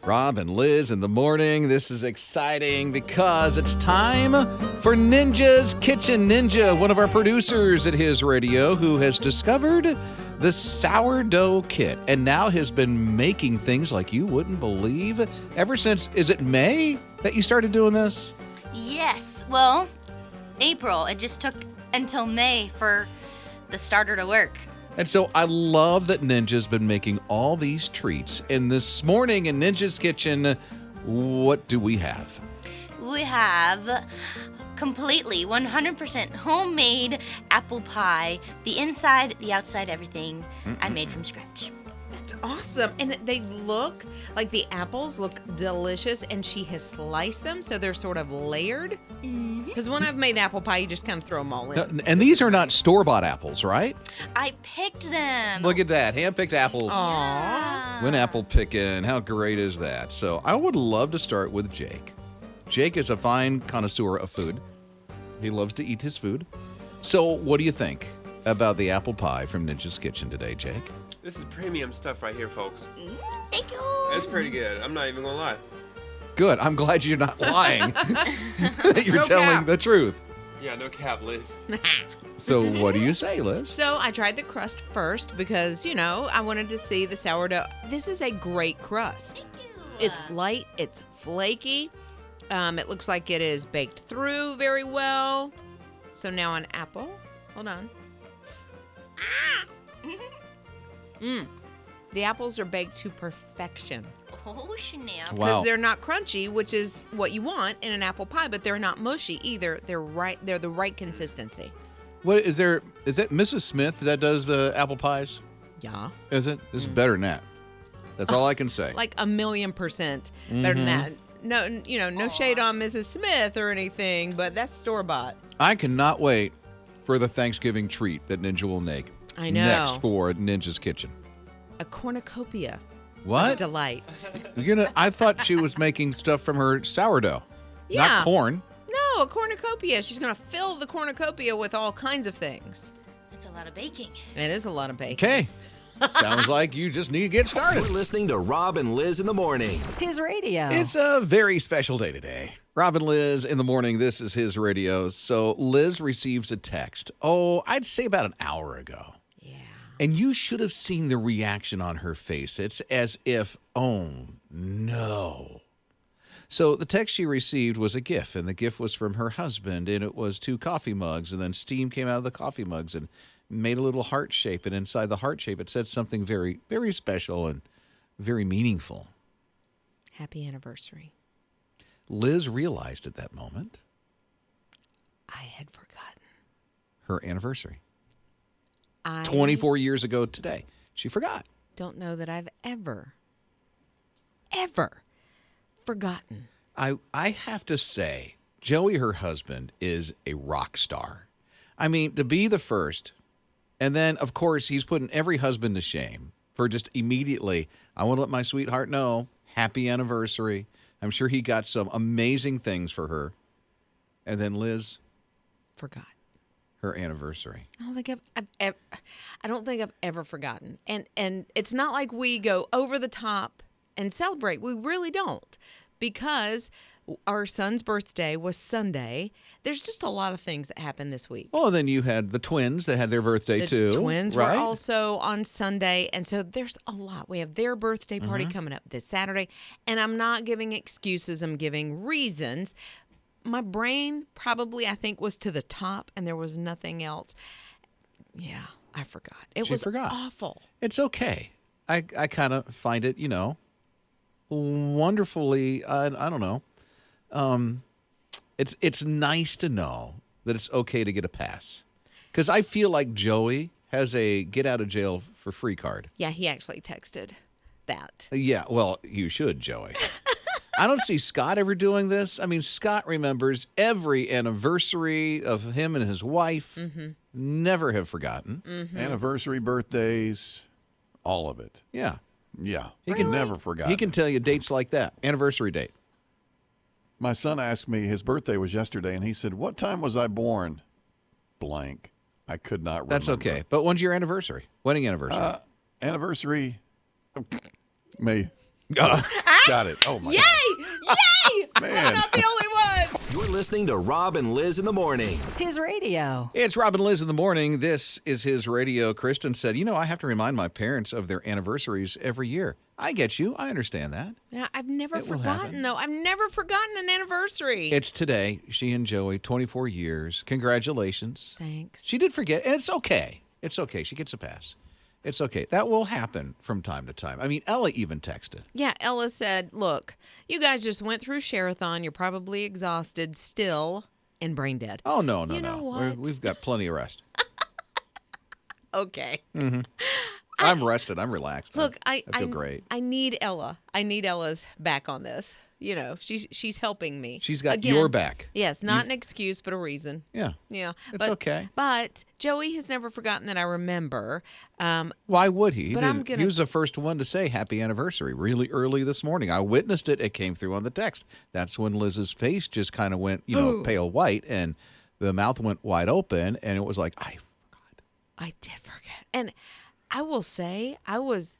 Rob and Liz in the morning. This is exciting because it's time for Ninja's Kitchen. Ninja, one of our producers at His Radio, who has discovered the sourdough kit and now has been making things like you wouldn't believe ever since, is it May that you started doing this? Yes. Well, April. It just took until May for the starter to work. And so I love that Ninja's been making all these treats. And this morning in Ninja's Kitchen, what do we have? We have completely 100% homemade apple pie. The inside, the outside, everything I made from scratch. That's awesome. And they look like the apples look delicious, and she has sliced them so they're sort of layered. Because when I've made apple pie, you just kind of throw them all in. And these are not store-bought apples, right? I picked them. Look at that. Hand-picked apples. Aww. When apple picking, how great is that? So I would love to start with Jake. Jake is a fine connoisseur of food. He loves to eat his food. So what do you think about the apple pie from Ninja's Kitchen today, Jake? This is premium stuff right here, folks. Thank you. It's pretty good. I'm not even gonna lie. Good. I'm glad you're not lying. That you're No telling cap. the truth. Yeah, no cap, Liz. So what do you say, Liz? So I tried the crust first because, I wanted to see the sourdough. This is a great crust. It's light. It's flaky. It looks like it is baked through very well. So now an apple. Hold on. The apples are baked to perfection. Oh, snap. Wow. Because they're not crunchy, which is what you want in an apple pie, but they're not mushy either. They're the right consistency. What is there? Is that Mrs. Smith that does the apple pies? Yeah. Is it? This is better than that. That's all I can say. Like 1,000,000% better than that. No, no shade on Mrs. Smith or anything, but that's store-bought. I cannot wait for the Thanksgiving treat that Ninja will make. I know. Next for Ninja's Kitchen. A cornucopia. What? Delight. I thought she was making stuff from her sourdough. Yeah. Not corn. No, a cornucopia. She's going to fill the cornucopia with all kinds of things. That's a lot of baking. It is a lot of bacon. Okay. Sounds like you just need to get started. You're listening to Rob and Liz in the morning. His radio. It's a very special day today. Rob and Liz in the morning. This is His Radio. So Liz receives a text, I'd say about an hour ago. Yeah. And you should have seen the reaction on her face. It's as if, oh, no. So the text she received was a GIF, and the GIF was from her husband, and it was 2 coffee mugs, and then steam came out of the coffee mugs and made a little heart shape, and inside the heart shape it said something very, very special and very meaningful. Happy anniversary. Liz realized at that moment I had forgotten. her anniversary. I 24 years ago today. She forgot. don't know that I've ever forgotten. I have to say, Joey, her husband, is a rock star. I mean, to be the first, and then, of course, he's putting every husband to shame for just immediately, I want to let my sweetheart know, happy anniversary. I'm sure he got some amazing things for her. And then Liz, Forgot. her anniversary. I don't think I've ever forgotten. And it's not like we go over the top and celebrate. We really don't, because our son's birthday was Sunday. There's just a lot of things that happened this week. Oh, then you had the twins that had their birthday too. The twins right? were also on Sunday, and so there's a lot. We have their birthday party coming up this Saturday, and I'm not giving excuses. I'm giving reasons. My brain probably, I think, was to the top, and there was nothing else. Yeah, I forgot. She was forgot. awful. It's okay. I kind of find it, wonderfully, I don't know. It's nice to know that it's okay to get a pass. Because I feel like Joey has a get out of jail for free card. Yeah, he actually texted that. Yeah, well, you should, Joey. I don't see Scott ever doing this. I mean, Scott remembers every anniversary of him and his wife. Never have forgotten. Anniversary, birthdays, all of it. Yeah. Yeah. He can can never forget. He can tell you dates like that. Anniversary date. My son asked me, his birthday was yesterday, and he said, "What time was I born?" Blank. I could not remember. That's okay. But when's your anniversary? Wedding anniversary? Anniversary. May. Got it. Oh, my God. Yay! Man. I'm not the only one. You're listening to Rob and Liz in the morning. His radio. It's Rob and Liz in the morning. This is his radio. Kristen said, I have to remind my parents of their anniversaries every year. I get you. I understand that. Yeah, I've never It will happen. forgotten, though. I've never forgotten an anniversary. It's today. She and Joey, 24 years. Congratulations. Thanks. She did forget, and it's okay. It's okay. She gets a pass. It's okay. That will happen from time to time. I mean, Ella even texted. Yeah, Ella said, look, you guys just went through Share-a-thon. You're probably exhausted still and brain dead. Oh, no. You know what? We've got plenty of rest. Okay. I'm rested. I'm relaxed. Look, I feel great. I need Ella. I need Ella's back on this. She's helping me. She's got Again, your back. Yes, not an excuse, but a reason. Yeah. Yeah. It's okay. But Joey has never forgotten that I remember. Why would he? But I'm He was the first one to say happy anniversary really early this morning. I witnessed it. It came through on the text. That's when Liz's face just kind of went, Ooh. pale white, and the mouth went wide open, and it was like, I forgot. I did forget. And I will say I was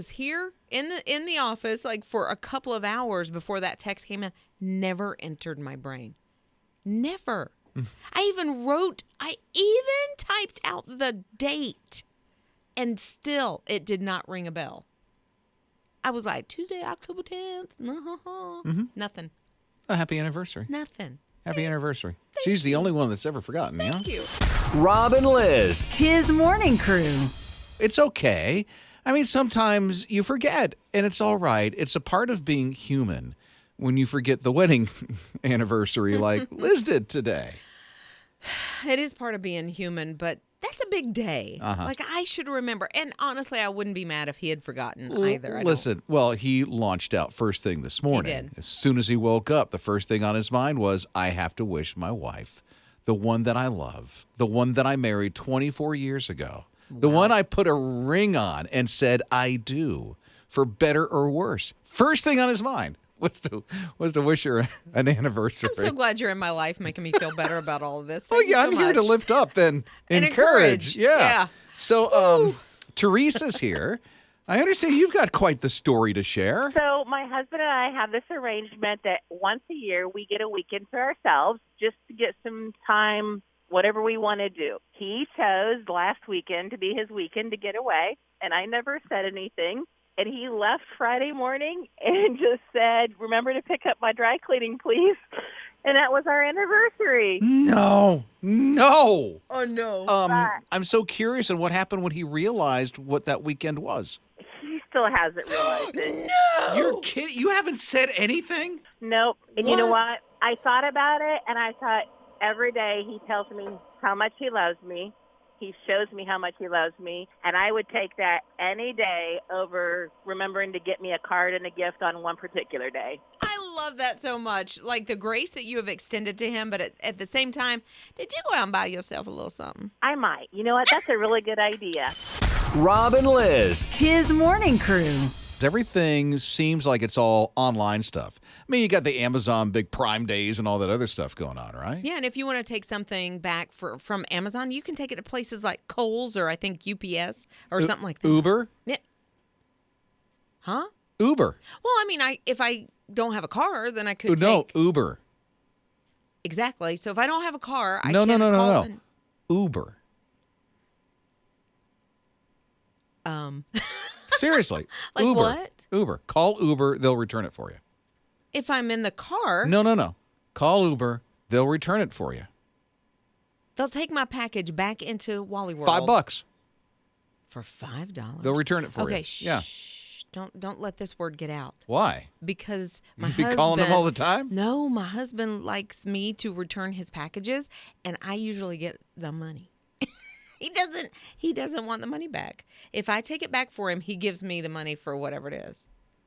here in the office like for a couple of hours before that text came in. Never entered my brain. Never. I even typed out the date and still it did not ring a bell. I was like, Tuesday, October 10th. Nothing. A happy anniversary. Nothing. Happy anniversary. She's the only one that's ever forgotten, Thank you. Rob and Liz. His morning crew. It's okay. I mean, sometimes you forget, and it's all right. It's a part of being human when you forget the wedding anniversary like Liz did today. It is part of being human, but that's a big day. Uh-huh. Like, I should remember. And honestly, I wouldn't be mad if he had forgotten either. I don't. Listen, well, he launched out first thing this morning. did. As soon as he woke up, the first thing on his mind was, I have to wish my wife, the one that I love, the one that I married 24 years ago, the one I put a ring on and said, I do, for better or worse. First thing on his mind was to wish her an anniversary. I'm so glad you're in my life, making me feel better about all of this. Well, Thank you yeah, so I'm here to much. lift up and And encourage. encourage. Yeah. So, Teresa's here. I understand you've got quite the story to share. So my husband and I have this arrangement that once a year we get a weekend to ourselves just to get some time, whatever we want to do. He chose last weekend to be his weekend to get away, and I never said anything. And he left Friday morning and just said, remember to pick up my dry cleaning, please. And that was our anniversary. No. Oh, no. I'm so curious on what happened when he realized what that weekend was. He still hasn't realized it. No. You're kidding? You haven't said anything? Nope. And you know What? what? I thought about it, and I thought every day he tells me how much he loves me. He shows me how much he loves me, and I would take that any day over remembering to get me a card and a gift on one particular day. I love that so much. Like the grace that you have extended to him, but at the same time, did you go out and buy yourself a little something? I might. You know what? That's a really good idea. Rob and Liz. His morning crew. Everything seems like it's all online stuff. I mean, you got the Amazon big Prime days and all that other stuff going on, right? Yeah, and if you want to take something back from Amazon, you can take it to places like Kohl's or I think UPS or something like that. Uber? Yeah. Huh? Uber. Well, I mean, if I don't have a car, then I could No, take... Uber. Exactly. So if I don't have a car, I No. can call and... Uber. Um, Seriously. Like Uber. what? Uber. Call Uber. They'll return it for you. if I'm in the car, No. Call Uber. They'll return it for you. they'll take my package back into Wally World. $5. For $5. They'll return it for okay, you. shh. Yeah. Don't let this word get out. Why? Because my You be husband... calling them all the time? No, my husband likes me to return his packages, and I usually get the money. He doesn't want the money back. If I take it back for him, he gives me the money for whatever it is.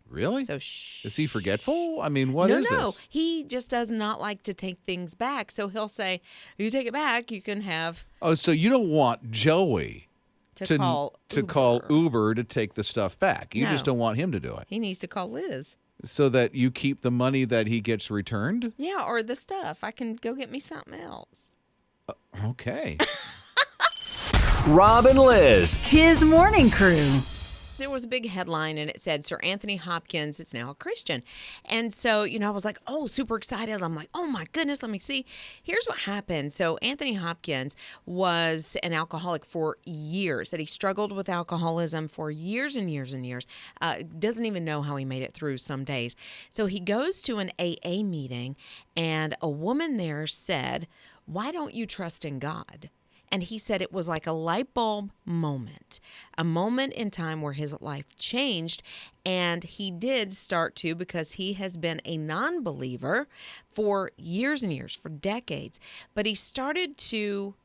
Really? So shh. Is he forgetful? I mean, what is No. this? He just does not like to take things back. So he'll say, you take it back, you can have Oh, so you don't want Joey to call Uber to take the stuff back. You just No. don't want him to do it. He needs to call Liz. So that you keep the money that he gets returned? Yeah, or the stuff. I can go get me something else. Okay. Rob and Lizz. His morning crew. There was a big headline and it said Sir Anthony Hopkins is now a Christian. And so, I was like, oh, super excited. I'm like, oh my goodness, let me see. Here's what happened. So Anthony Hopkins was an alcoholic for years, that he struggled with alcoholism for years and years and years. Doesn't even know how he made it through some days. So he goes to an AA meeting and a woman there said, why don't you trust in God? And he said it was like a light bulb moment, a moment in time where his life changed. And he did start to, because he has been a non-believer for years and years, for decades. But he started to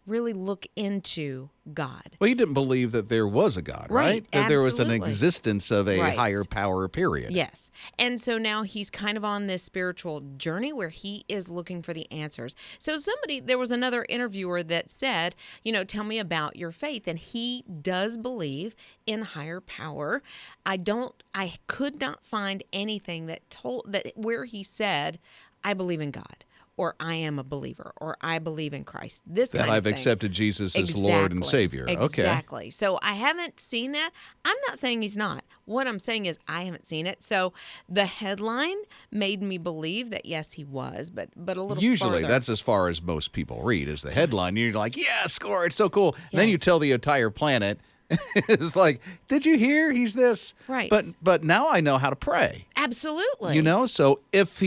really look into God. Well, he didn't believe that there was a God, right? That there was an absolutely. existence of a Right. higher power, period. Yes. And so now he's kind of on this spiritual journey where he is looking for the answers. So there was another interviewer that said, tell me about your faith. And he does believe in higher power. I could not find anything where he said, I believe in God, or I am a believer, or I believe in Christ. That I've accepted Jesus as Lord and Savior. Okay. Exactly. So I haven't seen that. I'm not saying he's not. What I'm saying is I haven't seen it. So the headline made me believe that yes, he was, but a little Usually farther. that's as far as most people read is the headline. You're like, yeah, score, it's so cool. And then you Yes. tell the entire planet. It's like, did you hear? He's this. Right. But now I know how to pray. Absolutely. So if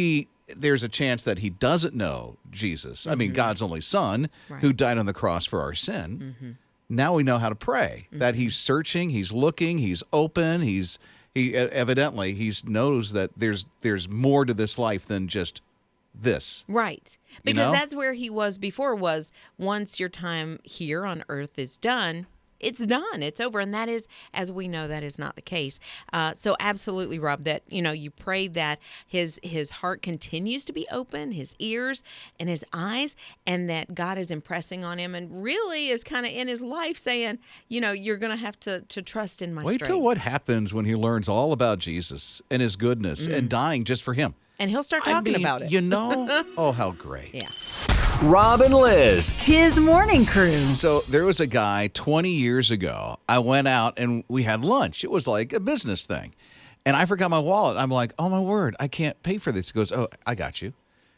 there's a chance that he doesn't know Jesus. I mean, God's only son who died on the cross for our sin. Now we know how to pray, that he's searching, he's looking, he's open, he evidently knows that there's more to this life than just this. Right. Because know? that's where he was before, was once your time here on earth is done, it's done. It's over. And that is, as we know, that is not the case. So absolutely, Rob, that, you pray that his heart continues to be open, his ears and his eyes, and that God is impressing on him and really is kind of in his life saying, you're going to have to trust in my Wait strength. till what happens when he learns all about Jesus and his goodness and dying just for him. And he'll start talking about it. Oh, how great. Yeah. Rob and Lizz. His morning crew. So there was a guy 20 years ago. I went out and we had lunch. It was like a business thing. And I forgot my wallet. I'm like, oh, my word, I can't pay for this. He goes, oh, I got you.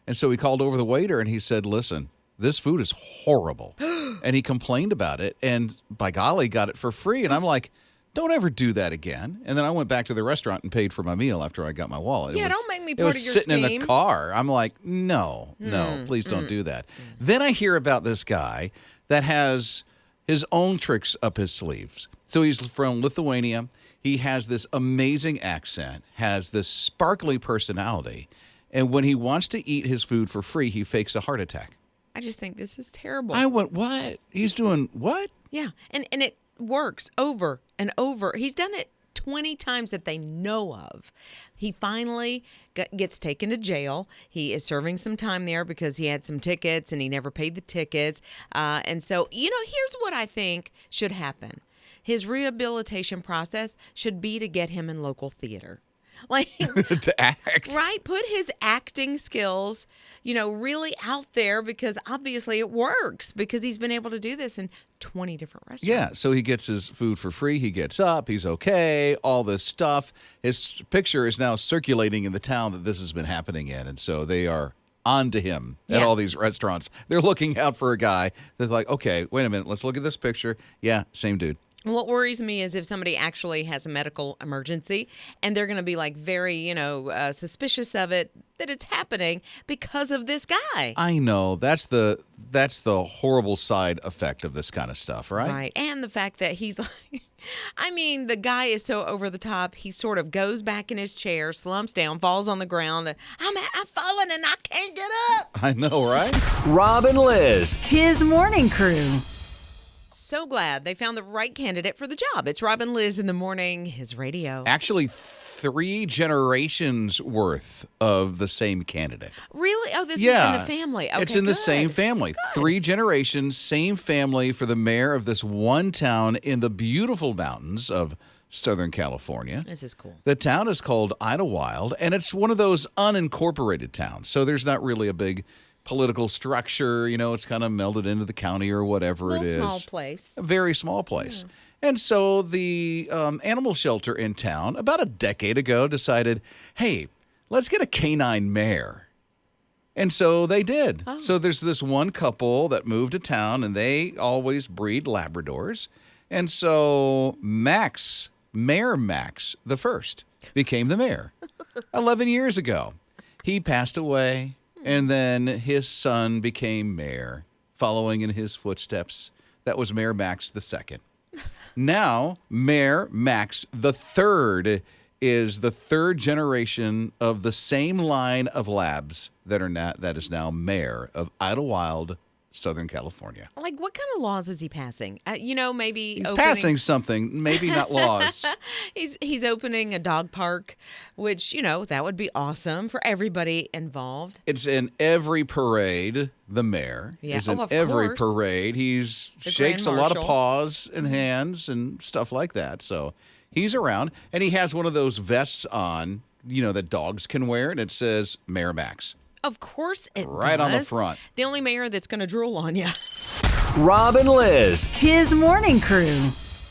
And so he called over the waiter and he said, listen, this food is horrible. And he complained about it. And by golly, got it for free. And I'm like, don't ever do that again. And then I went back to the restaurant and paid for my meal after I got my wallet. Yeah, don't make me It part was of your sitting in the scheme. car. I'm like, no, please don't do that. Then I hear about this guy that has his own tricks up his sleeves. So he's from Lithuania. He has this amazing accent, has this sparkly personality. And when he wants to eat his food for free, he fakes a heart attack. I just think this is terrible. I went, what? He's doing what? Yeah, and it works over and over. He's done it 20 times that they know of. He finally gets taken to jail. He is serving some time there because he had some tickets and he never paid the tickets. And so, here's what I think should happen. His rehabilitation process should be to get him in local theater. Like To act. Right, put his acting skills, really out there, because obviously it works, because he's been able to do this in 20 different restaurants. Yeah, so he gets his food for free. He gets up. He's okay. All this stuff. His picture is now circulating in the town that this has been happening in, and so they are on to him at Yeah. all these restaurants. They're looking out for a guy that's like, okay, wait a minute. Let's look at this picture. Yeah, same dude. What worries me is if somebody actually has a medical emergency and they're going to be like very, suspicious of it, that it's happening because of this guy. I know. That's the horrible side effect of this kind of stuff, right? Right. And the fact that he's like, the guy is so over the top. He sort of goes back in his chair, slumps down, falls on the ground. I'm falling and I can't get up. I know, right? Rob and Lizz. His morning crew. So glad they found the right candidate for the job. It's Rob and Lizz in the morning, his radio. Actually, 3 generations worth of the same candidate. Really? Oh, this Yeah. is in the family. Okay, It's in the good. same family. 3 generations, same family for the mayor of this one town in the beautiful mountains of Southern California. This is cool. The town is called Idlewild, and it's one of those unincorporated towns. So there's not really a big political structure. It's kind of melded into the county or whatever it is. Small place. A very small place. And so the animal shelter in town, about a decade ago, decided, hey, let's get a canine mare. And so they did. Oh. So there's this one couple that moved to town, and they always breed Labradors. And so Mayor Max the first, became the mayor 11 years ago. He passed away, and then his son became mayor, following in his footsteps. That was Mayor Max the second. Now, Mayor Max the third is the third generation of the same line of labs that is now mayor of Idlewild, Southern California. Like, what kind of laws is he passing? Maybe He's passing something, maybe not laws. He's opening a dog park, which, that would be awesome for everybody involved. It's in every parade, the mayor is in of every course. parade. He shakes a Grand lot of Marshal. paws and hands and stuff like that. So he's around, and he has one of those vests on, that dogs can wear, and it says Mayor Max. Of course it Right does. on the front. The only mayor that's going to drool on you. Rob and Lizz. His morning crew.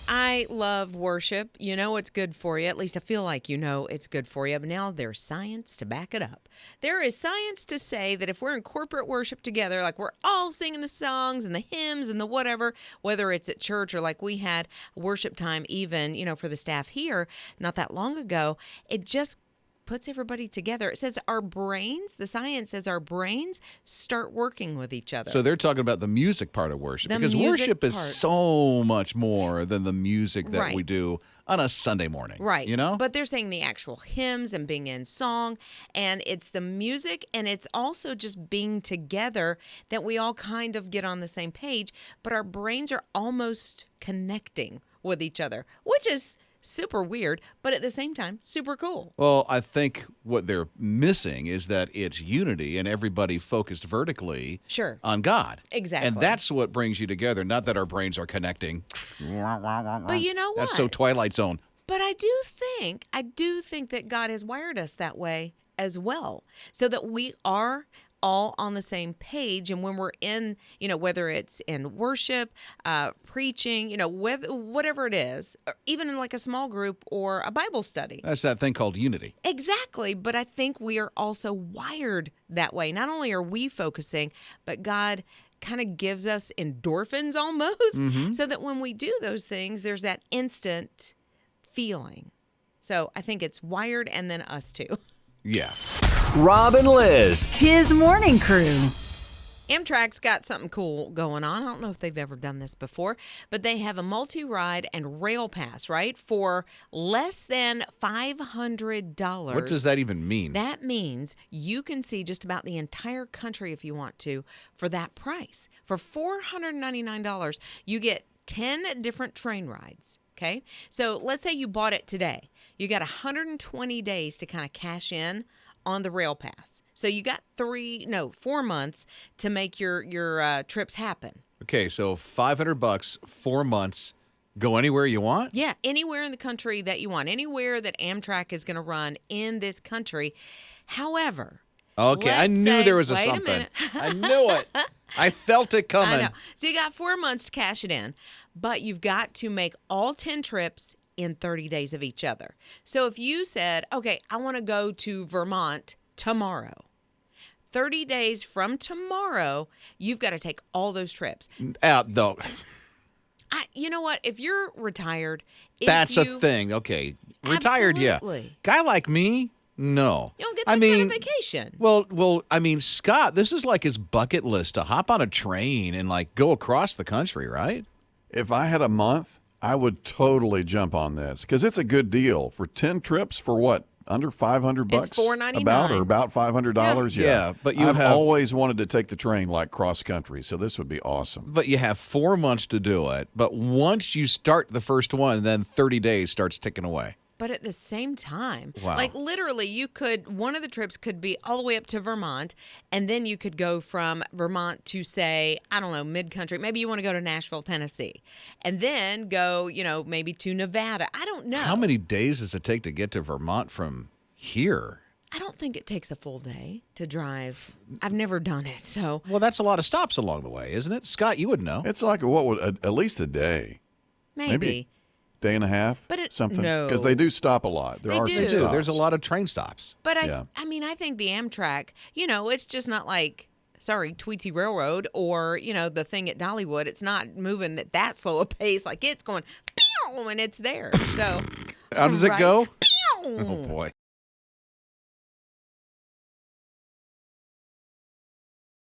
I love worship. It's good for you. At least I feel like it's good for you. But now there's science to back it up. There is science to say that if we're in corporate worship together, like we're all singing the songs and the hymns and the whatever, whether it's at church or like we had worship time even, for the staff here not that long ago, it just puts everybody together. It says the science says our brains start working with each other. So they're talking about the music part of worship, The because music worship is part. so much more than the music that we Right. do on a Sunday morning. Right. You know? But they're saying the actual hymns and being in song, and it's the music, and it's also just being together that we all kind of get on the same page, but our brains are almost connecting with each other, which is super weird, but at the same time, super cool. Well, I think what they're missing is that it's unity and everybody focused vertically Sure. on God. Exactly. And that's what brings you together, not that our brains are connecting. But you know what? That's so Twilight Zone. But I do think that God has wired us that way as well, so that we are all on the same page. And when we're in, whether it's in worship, preaching, whatever it is, or even in like a small group or a Bible study. That's that thing called unity. Exactly. But I think we are also wired that way. Not only are we focusing, but God kind of gives us endorphins almost, so that when we do those things, there's that instant feeling. So I think it's wired, and then us too. Yeah. Rob and Lizz. His morning crew. Amtrak's got something cool going on. I don't know if they've ever done this before, but they have a multi-ride and rail pass, right? For less than $500. What does that even mean? That means you can see just about the entire country if you want to for that price. For $499, you get 10 different train rides. Okay. So let's say you bought it today. You got 120 days to kind of cash in on the rail pass. So you got 4 months to make your trips happen. Okay, so $500, 4 months, go anywhere you want? Yeah, anywhere in the country that you want, anywhere that Amtrak is going to run in this country. However, Okay, I let's knew say- there was wait a something. minute. I knew it. I felt it coming. I know. So you got 4 months to cash it in, but you've got to make all 10 trips in 30 days of each other. So if you said, okay, I want to go to Vermont tomorrow, 30 days from tomorrow, you've got to take all those trips. Though. You know what? If you're retired, That's a thing. Okay. Retired, Absolutely. yeah. Guy like me, no. You don't get that kind of vacation. Well, I mean, Scott, this is like his bucket list to hop on a train and like go across the country, right? If I had a month, I would totally jump on this because it's a good deal for 10 trips for what? Under $500 bucks? It's $499. About $500. Yeah, but I've always wanted to take the train like cross country, so this would be awesome. But you have 4 months to do it. But once you start the first one, then 30 days starts ticking away. But at the same time, Wow. like literally one of the trips could be all the way up to Vermont, and then you could go from Vermont to, say, I don't know, mid-country. Maybe you want to go to Nashville, Tennessee, and then go, maybe to Nevada. I don't know. How many days does it take to get to Vermont from here? I don't think it takes a full day to drive. I've never done it, so. Well, that's a lot of stops along the way, isn't it? Scott, you would know. It's like at least a day. Maybe. Day and a half, but something. No. Because they do stop a lot. There They are do. some They do. stops. There's a lot of train stops. But Yeah. I think the Amtrak, it's just not like, Tweetsie Railroad or, the thing at Dollywood. It's not moving at that slow a pace. Like it's going, pew, and it's there. So. How does it go? Pew. Oh, boy.